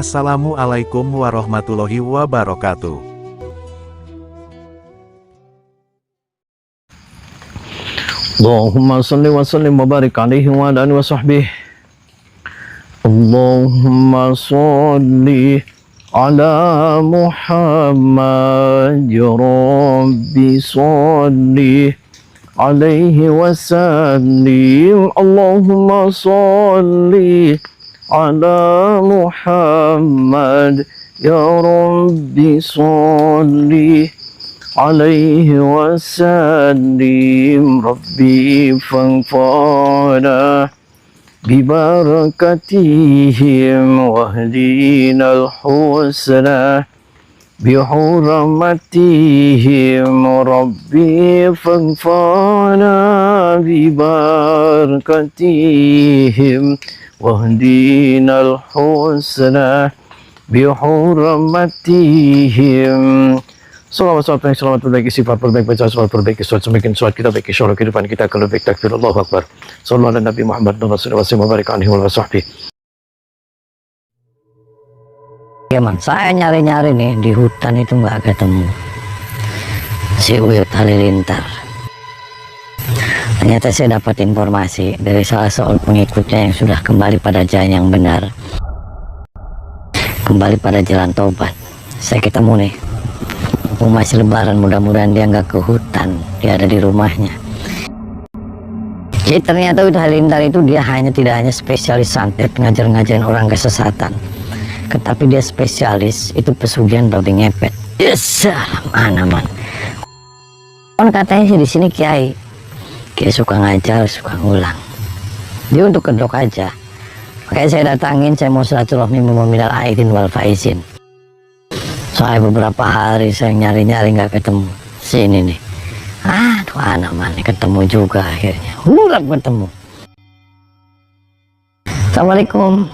Assalamualaikum warahmatullahi wabarakatuh. Allahumma salli wa sallim wa barik alaihi wa ala alihi wa sahbihi. Allahumma salli ala Muhammad ya Rabbi salli alaihi wa sallim. Allahumma salli ala Muhammad ya Rabbi salli alaihi wasallim. Rabbi fanfa'na bibarakatihim wahdina al-husna bihurmatihim. Rabbi fanfa'na bibarakatihim wahdina al-husna bihurmatihim. Salawat yang selamat perbaiki sifat perbaik, baca salawat perbaiki suat semakin suat kita baiki syurga kehidupan kita kalau baik takbir Allahu Akbar. Sallallahu ala Nabi Muhammad wa sallallahu wa barik alaihi wa sahbihi. Ya man, saya nyari-nyari nih di hutan itu nggak ketemu si Uyut Halilintar. Ternyata saya dapat informasi dari salah seorang pengikutnya yang sudah kembali pada jalan yang benar, kembali pada jalan taubat. Saya ketemu nih, masih lebaran, mudah-mudahan dia nggak ke hutan, dia ada di rumahnya. Jadi ternyata Uyut Halilintar itu dia tidak hanya spesialis santet ngajarin orang kesesatan, tetapi dia spesialis itu pesugihan babi ngepet. Yes, mana man. Kan katanya sih di sini kiai suka ngajar, suka ngulang. Dia untuk kedok aja. Makanya saya datangin, saya mau silaturahmi minal aidin wal faizin. Soalnya beberapa hari saya nyari-nyari nggak ketemu. Sini nih, aduh anak mana ketemu juga akhirnya. Hulap ketemu. Assalamualaikum.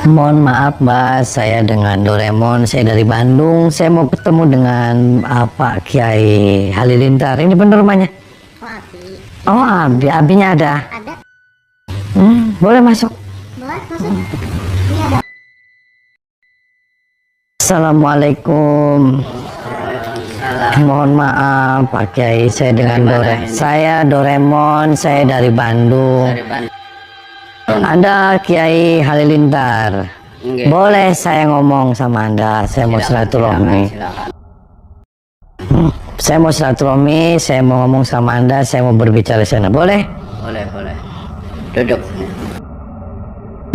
Mohon maaf Mbak, saya dengan Doraemon, saya dari Bandung. Saya mau ketemu dengan Pak Kiai Halilintar. Ini bener rumahnya? Oh Abi, Abinya ada? Ada. Boleh masuk? Boleh masuk. Ini ada. Assalamualaikum. Mohon maaf Pak Kiai, saya dengan Doraemon, saya dari Bandung. Anda Kiai Halilintar. Boleh saya ngomong sama Anda? Saya mau silaturahmi. Saya mau silaturahmi, saya mau ngomong sama Anda, saya mau berbicara di sana. Boleh? Boleh. Duduk.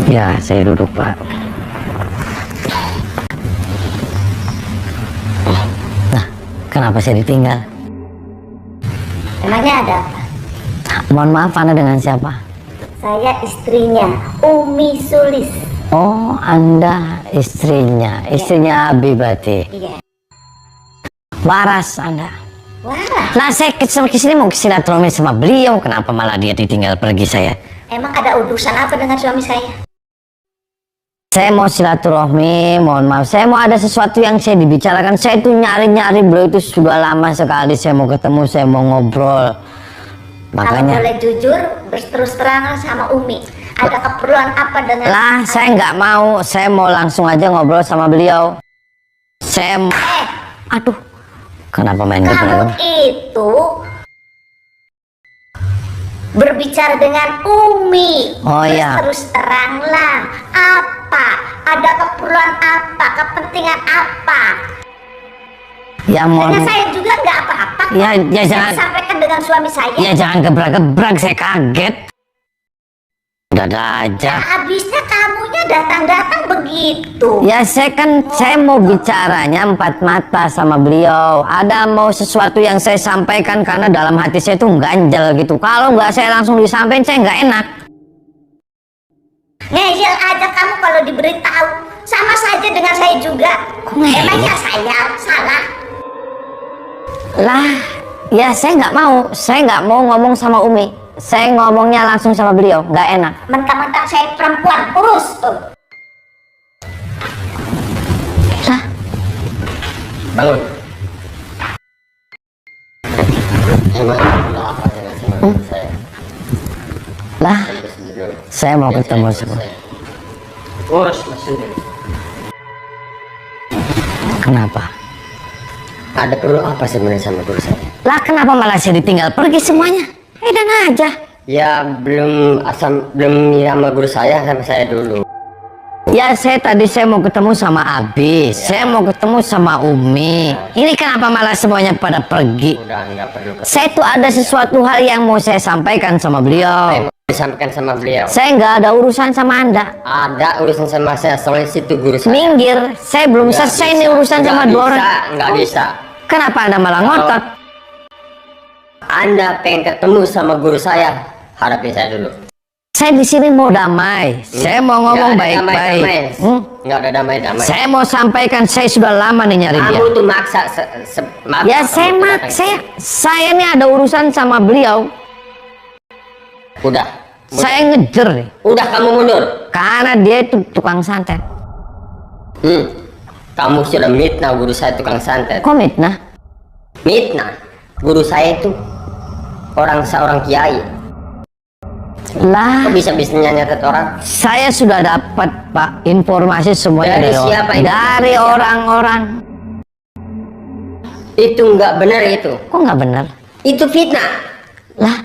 Ya, saya duduk Pak. Kenapa saya ditinggal? Emangnya ada apa? Mohon maaf, Anda dengan siapa? Saya istrinya, Umi Sulis. Oh, Anda istrinya. Istrinya Abi berarti? Iya. Waras Anda? Waras? Nah, saya kesini mau silaturahmi sama beliau. Kenapa malah dia ditinggal pergi saya? Emang ada urusan apa dengan suami saya? Saya mau silaturahmi, mohon maaf. Saya mau ada sesuatu yang saya dibicarakan. Saya itu nyari-nyari beliau itu sudah lama sekali. Saya mau ketemu, saya mau ngobrol. Makanya. Kalau boleh jujur, berterus terang sama Umi. Ada keperluan apa dengan? Lah, saya nggak mau. Saya mau langsung aja ngobrol sama beliau. Saya. Aduh, kenapa main gitu? Kamu itu berbicara dengan Umi. Oh iya. Terus teranglah. Apa? Ada keperluan apa? Kepentingan apa? Ya mau. Dengan saya juga nggak apa-apa. Ya jangan. Saya sampaikan dengan suami saya. Ya jangan gebrak-gebrak, saya kaget. Dada aja. Ya, habisnya kamunya datang-datang begitu. Ya saya mau bicaranya empat mata sama beliau. Ada mau sesuatu yang saya sampaikan karena dalam hati saya tuh ganjel gitu. Kalau nggak saya langsung disampaikan, saya nggak enak. Ngeyel aja kamu kalau diberitahu. Sama saja dengan saya juga. Emangnya saya salah? Lah, ya saya nggak mau. Saya nggak mau ngomong sama Umi. Saya ngomongnya langsung sama beliau, nggak enak. Mentang-mentang saya perempuan, kurus tuh. Lah. Bangun. Lah, saya mau ketemu semua. Urus Mas Sudin. Kenapa? Ada perlu apa sebenarnya sama guru saya? Lah kenapa malah saya ditinggal pergi semuanya? Edan aja. Ya belum sama guru saya, sama saya dulu. Ya saya mau ketemu sama Abi, saya mau ketemu sama Umi. Ini kenapa malah semuanya pada pergi? Udah nggak perlu. Saya tuh ada sesuatu hal yang mau saya sampaikan sama Saya beliau. mau disampaikan sama beliau. Saya nggak ada urusan sama Anda. Ada urusan sama saya, soalnya situ guru saya. Minggir, saya belum Nggak selesai bisa. nih urusan sama Nggak dua orang. bisa, nggak bisa. Kenapa Anda malah ngotot? Anda pengen ketemu sama guru saya, hadapi saya dulu. Saya di sini mau damai. Saya mau ngomong Nggak ada baik-baik. damai-damai. Nggak ada damai-damai. Saya mau sampaikan, saya sudah lama nih nyari dia. Kamu tuh maksa. Maksa Ya kamu saya nih ada urusan sama beliau. Udah. Saya ngejer nih. Udah kamu mundur. Karena dia itu tukang santet. Kamu sudah mitnah guru saya tukang santet. Kok mitnah? Mitnah. Guru saya itu seorang kiai. Lah, Kok bisa-bisanya nyatet orang? saya sudah dapat Pak informasi semuanya Dari dari siapa ini? dari orang-orang. Itu nggak benar itu. Kok nggak benar? Itu fitnah. Lah,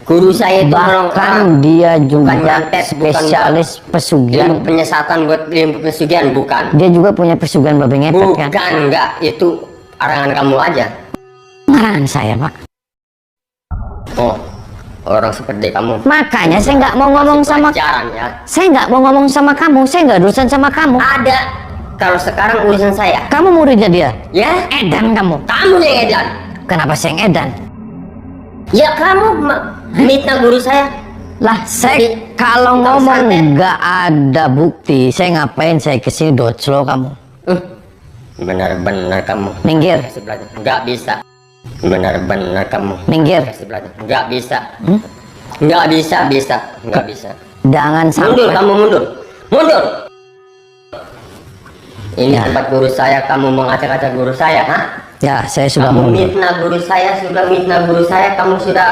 Guru saya itu nolong orang. bahkan dia juga Bukan nyantet, spesialis Ilmu pesugihan. penyesatan buat ilmu pesugihan bukan. Dia juga punya pesugihan babi ngepet kan? Bukan, enggak. Itu arangan kamu aja. Ngarangan saya Pak. Oh, orang seperti kamu. Makanya saya nggak mau ngomong sama Pacaran ya. saya nggak mau ngomong sama kamu. Saya nggak ada urusan sama kamu. Ada. Kalau sekarang urusan saya. Kamu muridnya dia. Ya, Edan kamu. kamu yang edan. Kenapa saya yang edan? Ya kamu mitnah guru saya. Lah, saya Jadi, kalau tukang ngomong santet. nggak ada bukti, saya ngapain saya kesini doclo kamu? Benar-benar kamu. Minggir, Sebelahnya. Nggak bisa. Benar-benar kamu. minggir. Sebelahnya. Nggak bisa. Nggak bisa. Nggak bisa. Jangan Mundur, sampai. kamu mundur. Mundur. Ini Ya. tempat guru saya, kamu mengacak-acak guru saya, ha? Ya, saya sudah Kamu mundur. mitnah guru saya, kamu sudah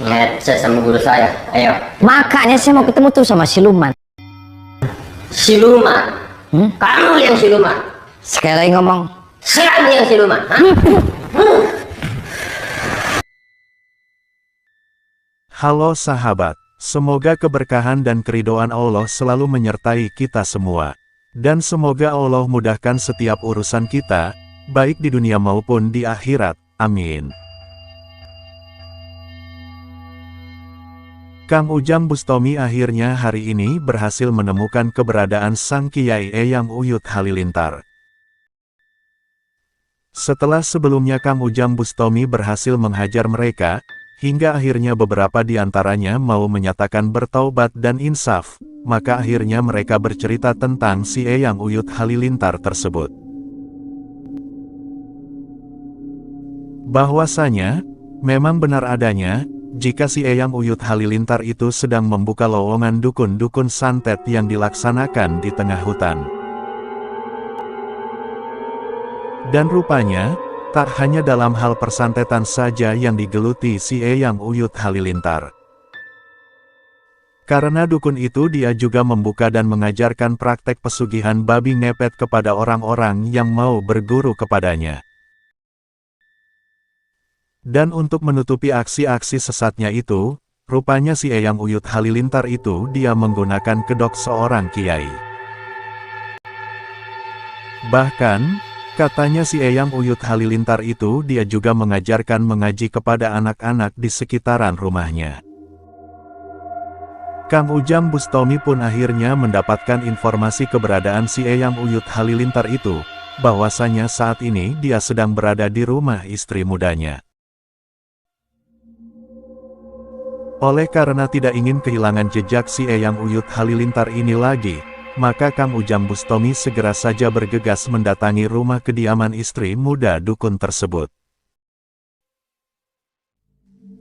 ngecek sama guru saya. Ayo. Makanya saya mau ketemu tuh sama siluman. Siluman. Kamu yang siluman. Sekali lagi ngomong. Siapa yang siluman, ha? Halo sahabat, semoga keberkahan dan keridhaan Allah selalu menyertai kita semua. Dan semoga Allah mudahkan setiap urusan kita, baik di dunia maupun di akhirat. Amin. Kang Ujang Bustami akhirnya hari ini berhasil menemukan keberadaan sang Kiai Eyang Uyut Halilintar. Setelah sebelumnya Kang Ujang Bustami berhasil menghajar mereka, hingga akhirnya beberapa di antaranya mau menyatakan bertaubat dan insaf, maka akhirnya mereka bercerita tentang si Eyang Uyut Halilintar tersebut. Bahwasanya, memang benar adanya, jika si Eyang Uyut Halilintar itu sedang membuka lowongan dukun-dukun santet yang dilaksanakan di tengah hutan. Dan rupanya, tak hanya dalam hal persantetan saja yang digeluti si Eyang Uyut Halilintar. Karena dukun itu dia juga membuka dan mengajarkan praktek pesugihan babi ngepet kepada orang-orang yang mau berguru kepadanya. Dan untuk menutupi aksi-aksi sesatnya itu, rupanya si Eyang Uyut Halilintar itu dia menggunakan kedok seorang kiai. Bahkan, katanya si Eyang Uyut Halilintar itu dia juga mengajarkan mengaji kepada anak-anak di sekitaran rumahnya. Kang Ujang Bustami pun akhirnya mendapatkan informasi keberadaan si Eyang Uyut Halilintar itu, bahwasanya saat ini dia sedang berada di rumah istri mudanya. Oleh karena tidak ingin kehilangan jejak si Eyang Uyut Halilintar ini lagi, maka Kang Ujang Bustami segera saja bergegas mendatangi rumah kediaman istri muda dukun tersebut.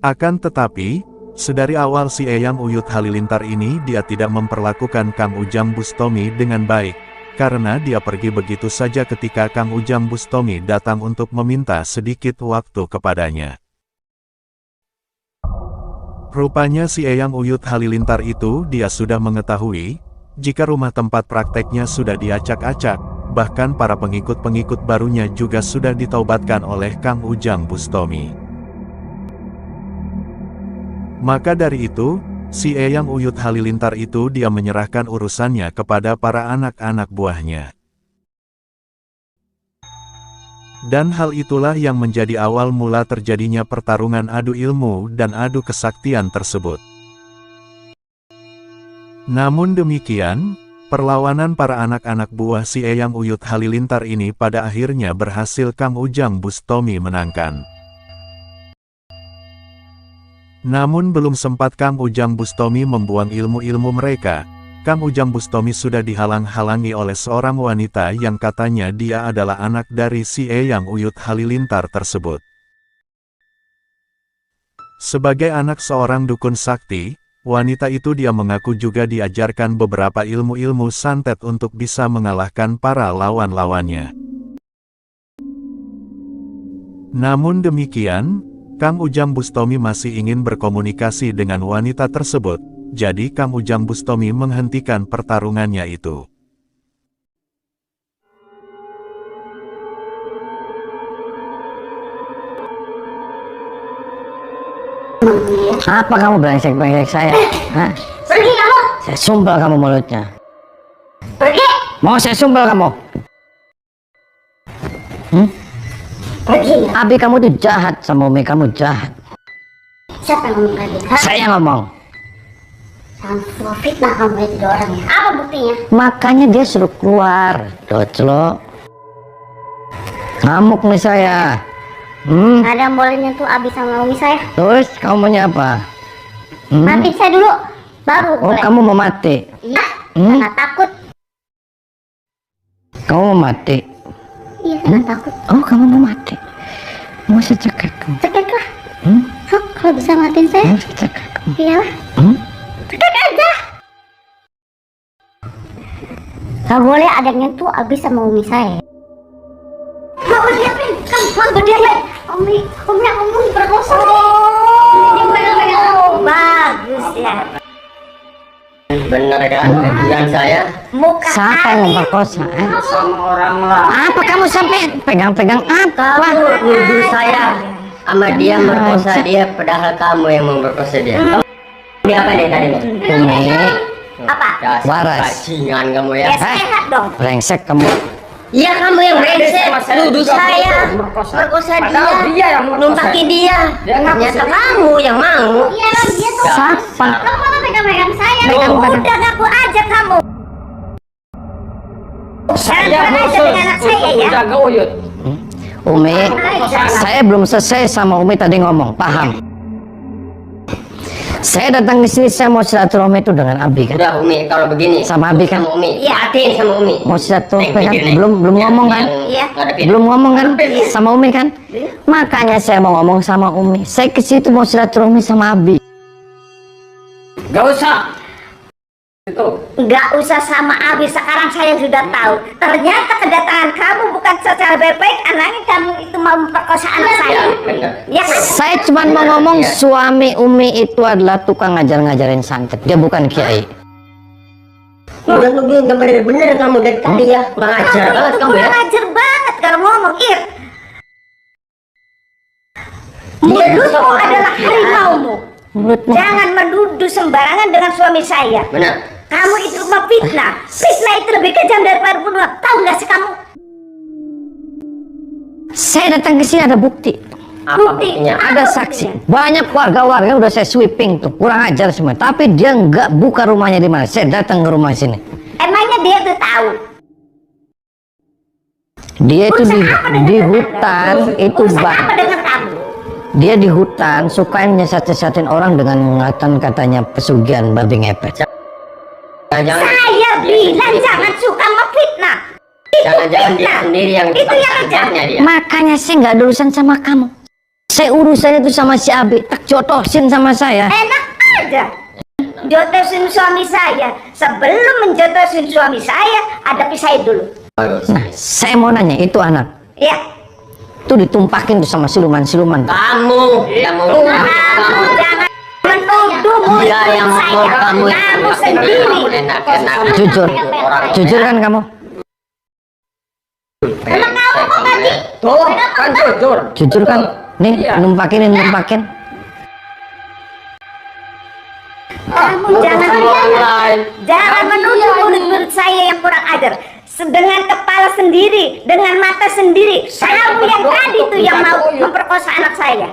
Akan tetapi, sedari awal si Eyang Uyut Halilintar ini dia tidak memperlakukan Kang Ujang Bustami dengan baik, karena dia pergi begitu saja ketika Kang Ujang Bustami datang untuk meminta sedikit waktu kepadanya. Rupanya si Eyang Uyut Halilintar itu dia sudah mengetahui, jika rumah tempat prakteknya sudah diacak-acak, bahkan para pengikut-pengikut barunya juga sudah ditaubatkan oleh Kang Ujang Bustomi. Maka dari itu, si Eyang Uyut Halilintar itu dia menyerahkan urusannya kepada para anak-anak buahnya. Dan hal itulah yang menjadi awal mula terjadinya pertarungan adu ilmu dan adu kesaktian tersebut. Namun demikian, perlawanan para anak-anak buah si Eyang Uyut Halilintar ini pada akhirnya berhasil Kang Ujang Bustomi menangkan. Namun belum sempat Kang Ujang Bustomi membuang ilmu-ilmu mereka, Kang Ujang Bustomi sudah dihalang-halangi oleh seorang wanita yang katanya dia adalah anak dari si Eyang Uyut Halilintar tersebut. Sebagai anak seorang dukun sakti, wanita itu dia mengaku juga diajarkan beberapa ilmu-ilmu santet untuk bisa mengalahkan para lawan-lawannya. Namun demikian, Kang Ujang Bustomi masih ingin berkomunikasi dengan wanita tersebut, jadi Kang Ujang Bustomi menghentikan pertarungannya itu. Apa kamu brengsek-brengsek saya? Hah? Pergi kamu. Saya sumpel kamu mulutnya. Pergi. Mau saya sumpel kamu? Pergi. Abi kamu tuh jahat sama Umi, kamu jahat. Siapa yang ngomong tadi? Hah? Saya ngomong. Jangan fitnah kamu itu dua orang ya. Apa buktinya? Makanya dia suruh keluar. Doclo. Ngamuk nih saya. Ada yang boleh nyentuh Abi sama Umi saya. Terus kamu maunya apa? Mati saya dulu, baru Oh, boleh. kamu mau mati? Iya, karena takut. Kamu mau mati? Iya, karena takut. Oh, kamu mau mati? Mau saya cekek kamu? Cekek lah. Hah, kalau bisa matiin saya? Mau saya cekek kamu? Iyalah. Cekek aja. Gak boleh ada yang nyentuh Abi sama Umi saya. Mau berdiri, kamu mau berdiri. Umi berkosa. Bagus ya. Bener kan? Dengan saya Muka Siapa yang Abi. memperkosa? sama orang lah. Apa kamu sampai pegang-pegang apa? Kamu nuduh saya sama dia merkosa dia, padahal kamu yang memperkosa dia. Ini apa nih tadi? Umi, Apa? Dasar Waras. bajingan kamu ya. Ya sehat dong. brengsek kamu. Iya kamu yang brengsek, nuduh saya merkosa dia, numpaki dia. Ternyata kamu yang mau. Iya lah dia tuh. Siapa? Kamu malah pegang-pegang saya. Pegang-pegang. Udah ngaku aja kamu. Saya aja dengan anak saya ya. Umi, saya belum selesai sama Umi tadi ngomong, paham? Saya datang di sini saya mau silaturahmi itu dengan Abi kan? Udah Umi, kalau begini Sama Abi kan? sama Umi, Iya. hatiin sama Umi. Mau silaturahmi kan? Nih. Belum ngomong kan? Iya. Belum ngomong kan? Sama Umi kan? Makanya saya mau ngomong sama Umi. Saya ke situ mau silaturahmi sama Abi. Gak usah. Itu. Nggak usah sama Abi, sekarang saya sudah tahu. Ternyata kedatangan kamu bukan secara baik-baik, anaknya kamu itu mau memperkosa anak saya. Bener. Ya kan? Saya cuma mau ngomong suami Umi itu adalah tukang ngajar-ngajarin santet. Dia bukan kiai. Udah nungguin bener kamu dari tadi ya. Kurang ajar banget kamu ya. Kurang ajar banget kalau ngomong, Ir. Mulutmu adalah harimaumu. Mulutmu. Jangan menuduh sembarangan dengan suami saya. Benar. Kamu itu mau fitnah. Fitnah itu lebih kejam daripada bunuh. Tahu nggak sih kamu? Saya datang ke sini ada bukti. Apa buktinya? Ada saksi. Banyak warga-warga udah saya sweeping tuh. Kurang ajar semua. Tapi dia nggak buka rumahnya di mana. Saya datang ke rumah sini. Emangnya dia tuh tahu? Dia itu Urusan apa dengan di kamu? hutan itu Urusan bang. apa dengan kamu? Dia di hutan suka nyesat-nyesatin orang dengan mengatakan katanya pesugihan babi ngepet. Jangan-jangan Saya bilang jangan suka memfitnah. Itu jangan-jangan dia fitnah. sendiri yang Itu yang aja. tempatnya dia. Makanya saya nggak ada urusan sama kamu. Saya urusannya itu sama si Abi. Tak jotosin sama saya. Enak aja. Jotosin suami saya. Sebelum menjotosin suami saya, hadapi saya dulu. Bagus. Nah, saya mau nanya itu anak. Ya. Itu ditumpakin tuh sama siluman-siluman. Kamu yang mau Kamu jangan menuduh nuduh Dia yang mukul kamu. Kamu sendiri. Enak-enak. Jujur. Jujur kan kamu? Emang kamu kok tadi? Tuh, kan jujur. Jujur kan? Nih, numpakin. Kamu jangan menuduh murid-murid saya yang kurang ajar. Dengan kepala sendiri, dengan mata sendiri. Kamu yang tadi tuh yang mau memperkosa anak saya.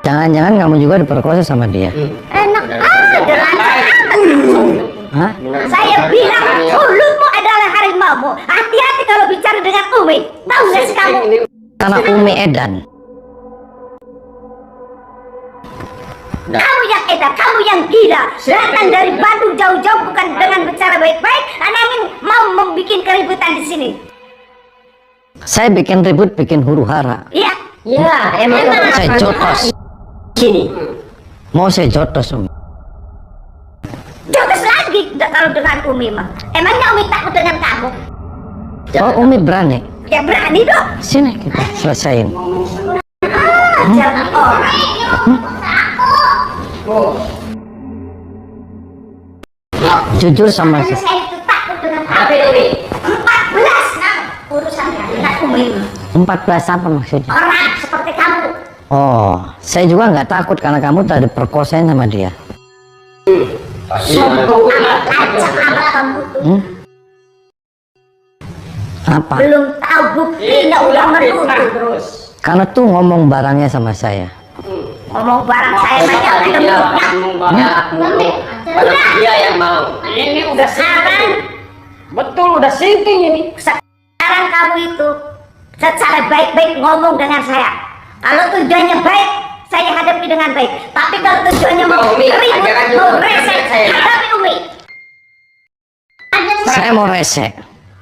Jangan-jangan kamu juga diperkosa sama dia? Enak aja lancar amat. Hah? Saya bilang mulutmu adalah harimaumu. Hati-hati kalau bicara dengan Umi. Tahu nggak sih kamu? Karena Umi Edan. Kamu yang edan, kamu yang gila. Datang dari Bandung jauh-jauh bukan dengan bicara baik-baik. Anak ingin mau membuat keributan di sini. Saya bikin ribut, bikin huru hara. Iya. Ya, emang Saya jotos. sini. Mau saya jotos, Umi. Jotos lagi kalau dengan Umi mah. Emangnya Umi takut dengan kamu? Oh, Umi berani. Ya berani dong. Sini kita selesain. Jangan orang. Jujur sama Makanya saya. saya itu takut dengan Apa kamu. ini? 14 nah, urusan dengan Umi. 14 apa maksudnya? Orang seperti kamu. Oh, saya juga nggak takut karena kamu tadi perkosain sama dia. Sombong amat kamu tuh. Apa? Belum tahu buktinya udah menuduh. Terus. Karena tuh ngomong barangnya sama saya. Ngomong barang saya banyak Dia yang mau. Ini udah sekarang betul udah sinking ini. sekarang kamu itu secara baik-baik ngomong dengan saya. Kalau tujuannya baik, saya hadapi dengan baik. Tapi kalau tujuannya mau Umi, ribut, ajaran mau Umi, resek, saya. hadapi Umi. Saya mau rese.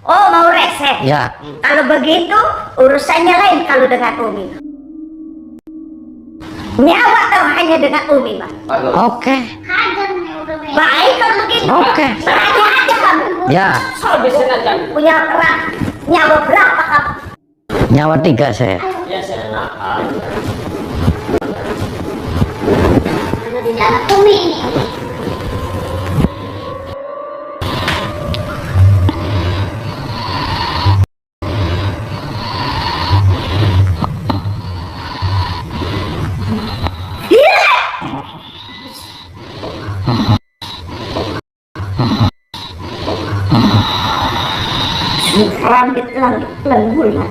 Oh, mau resek. Ya, Kalau begitu, urusannya lain kalau dengan Umi. Nyawa tahu hanya dengan Umi, Pak. oke. Baik kalau begitu. Oke. Berhati-hati kamu. Ya, Habisin aja. Punya perang. Nyawa berapa kamu? nyawa 3 saya. Ya, saya Umi ini. Langit-langit lembulan,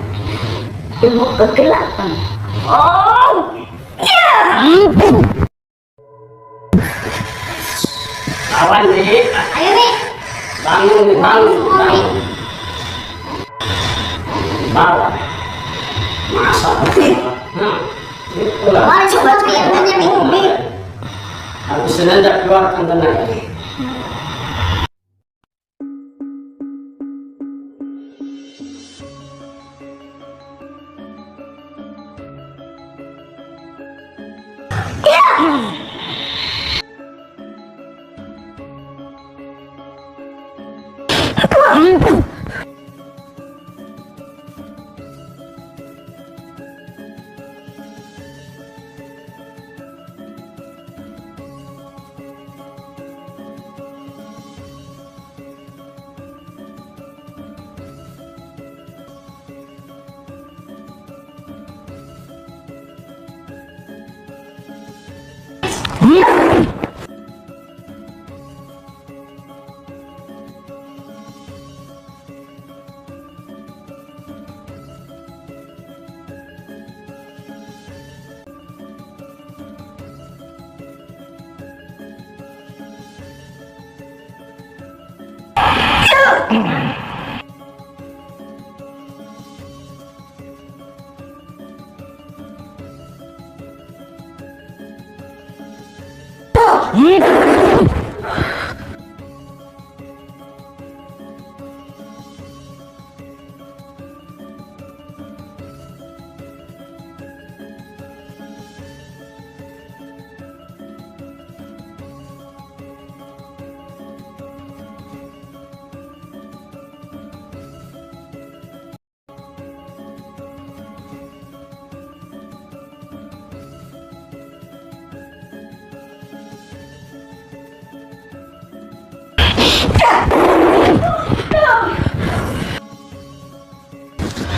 ilmu kegelapan. Oh, ya. Kawan nih. Ayo nih. Bangun, bangun, bangun. Bawa. Masa. Wah, coba kelihatannya nih Umi. Habisin aja keluarkan tenaga.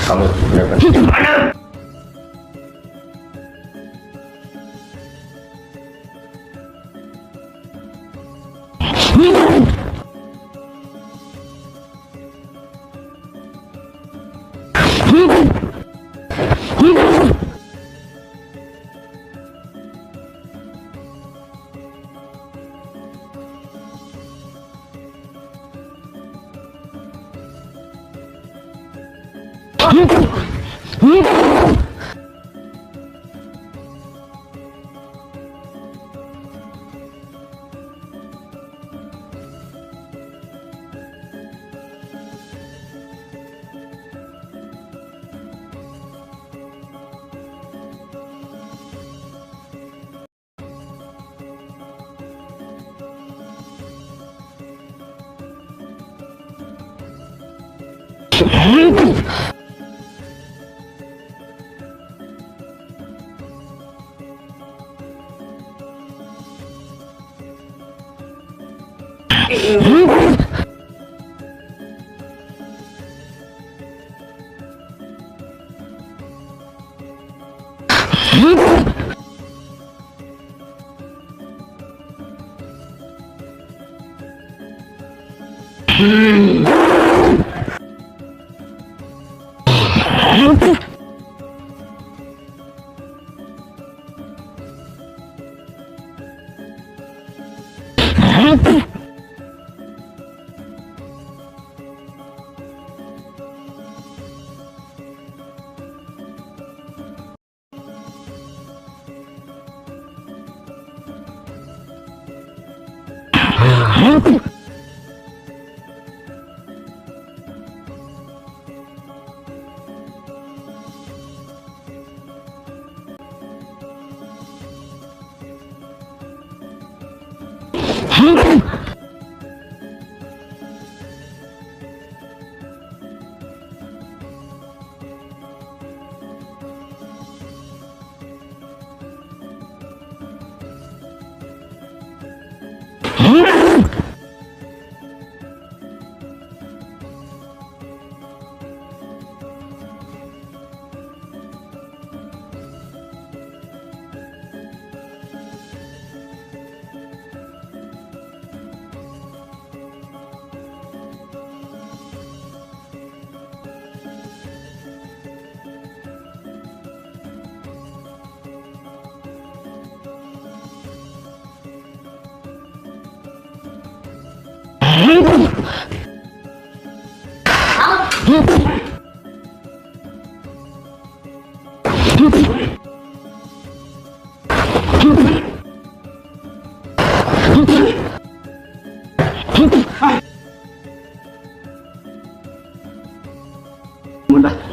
Kalau gimana?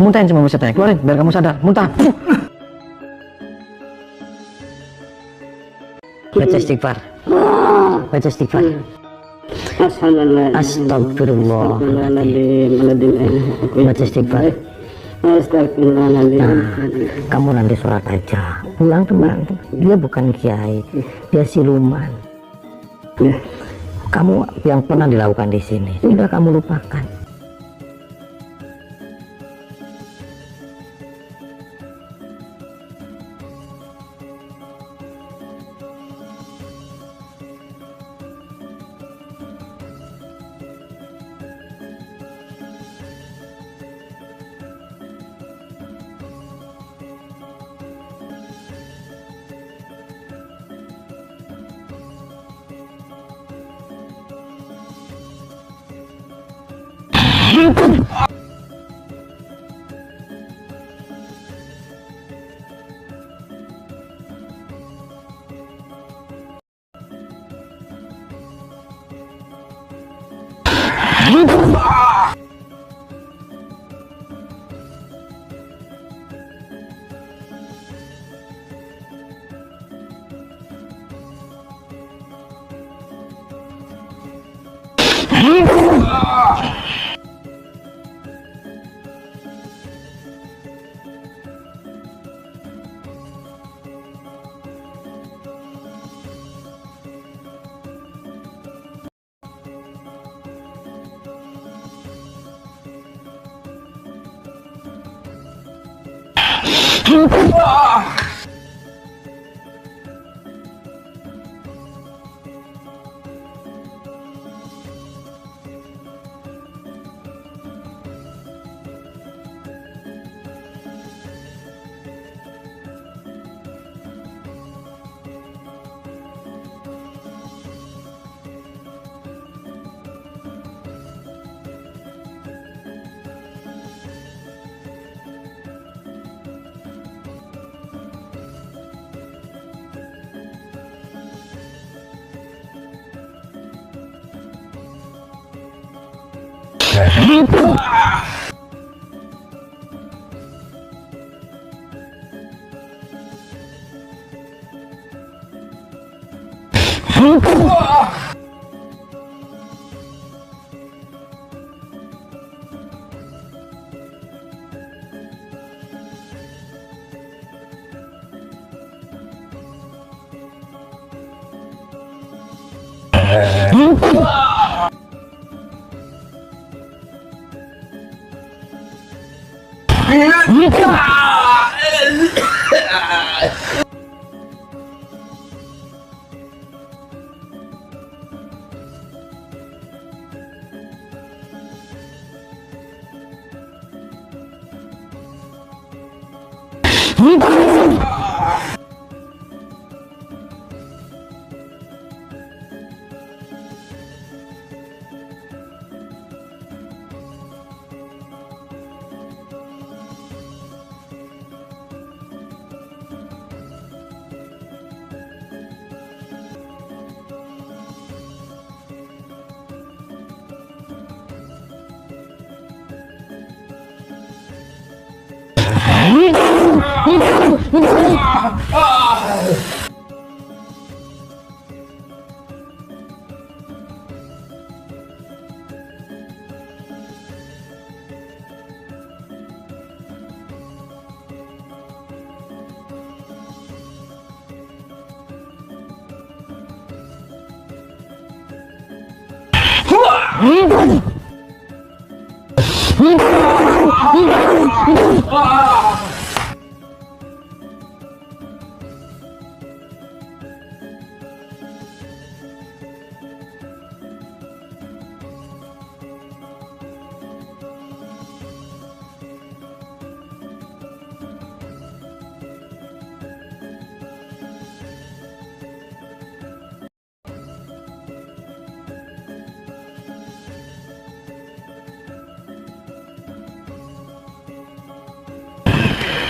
Muntahin semua busetnya, keluarin biar kamu sadar. Muntah. Baca istighfar. Baca istighfar. Astagfirullah. Baca istighfar. Nah, kamu nanti sholat aja. Pulang teman. Dia bukan kiai, dia siluman. Kamu yang pernah dilakukan di sini sudah kamu lupakan.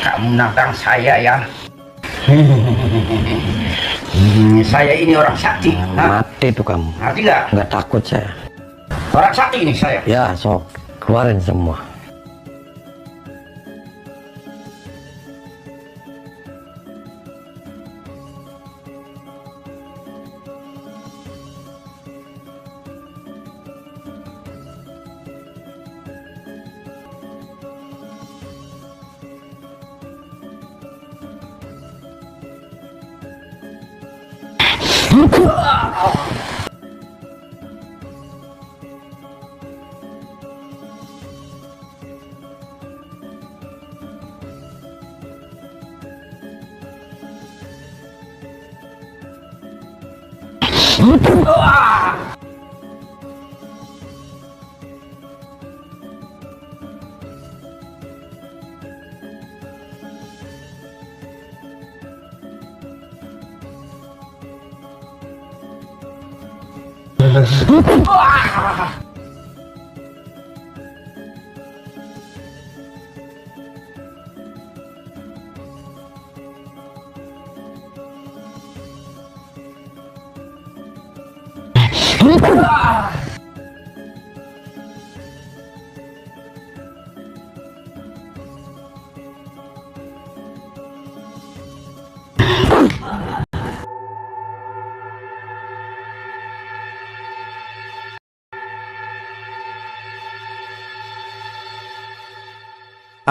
Kamu menantang saya ya. Saya ini orang sakti. Mati tuh kamu. Ngerti nggak? Nggak takut saya. Orang sakti ini saya. Ya, sok keluarin semua.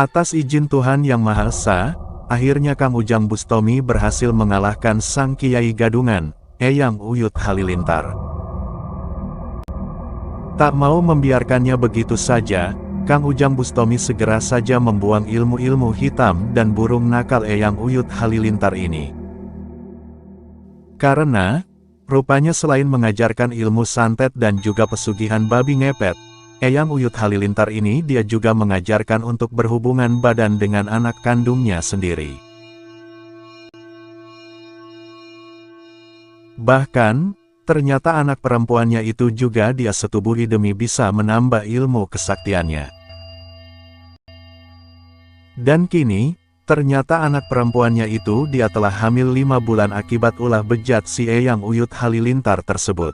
Atas izin Tuhan Yang Maha Esa, akhirnya Kang Ujang Bustami berhasil mengalahkan Sang Kiai Gadungan, Eyang Uyut Halilintar. Tak mau membiarkannya begitu saja, Kang Ujang Bustomi segera saja membuang ilmu-ilmu hitam dan burung nakal Eyang Uyut Halilintar ini. Karena, rupanya selain mengajarkan ilmu santet dan juga pesugihan babi ngepet, Eyang Uyut Halilintar ini dia juga mengajarkan untuk berhubungan badan dengan anak kandungnya sendiri. Bahkan, ternyata anak perempuannya itu juga dia setubuhi demi bisa menambah ilmu kesaktiannya. Dan kini, ternyata anak perempuannya itu dia telah hamil 5 bulan akibat ulah bejat si Eyang Uyut Halilintar tersebut.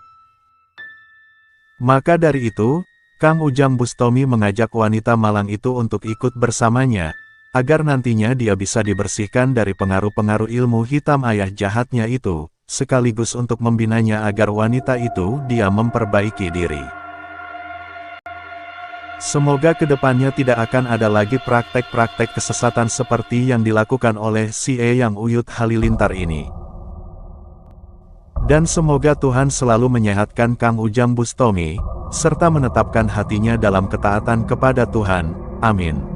Maka dari itu, Kang Ujang Bustomi mengajak wanita malang itu untuk ikut bersamanya, agar nantinya dia bisa dibersihkan dari pengaruh-pengaruh ilmu hitam ayah jahatnya itu, sekaligus untuk membinanya agar wanita itu dia memperbaiki diri. Semoga kedepannya tidak akan ada lagi praktek-praktek kesesatan seperti yang dilakukan oleh si Eyang Uyut Halilintar ini. Dan semoga Tuhan selalu menyehatkan Kang Ujang Bustomi, serta menetapkan hatinya dalam ketaatan kepada Tuhan. Amin.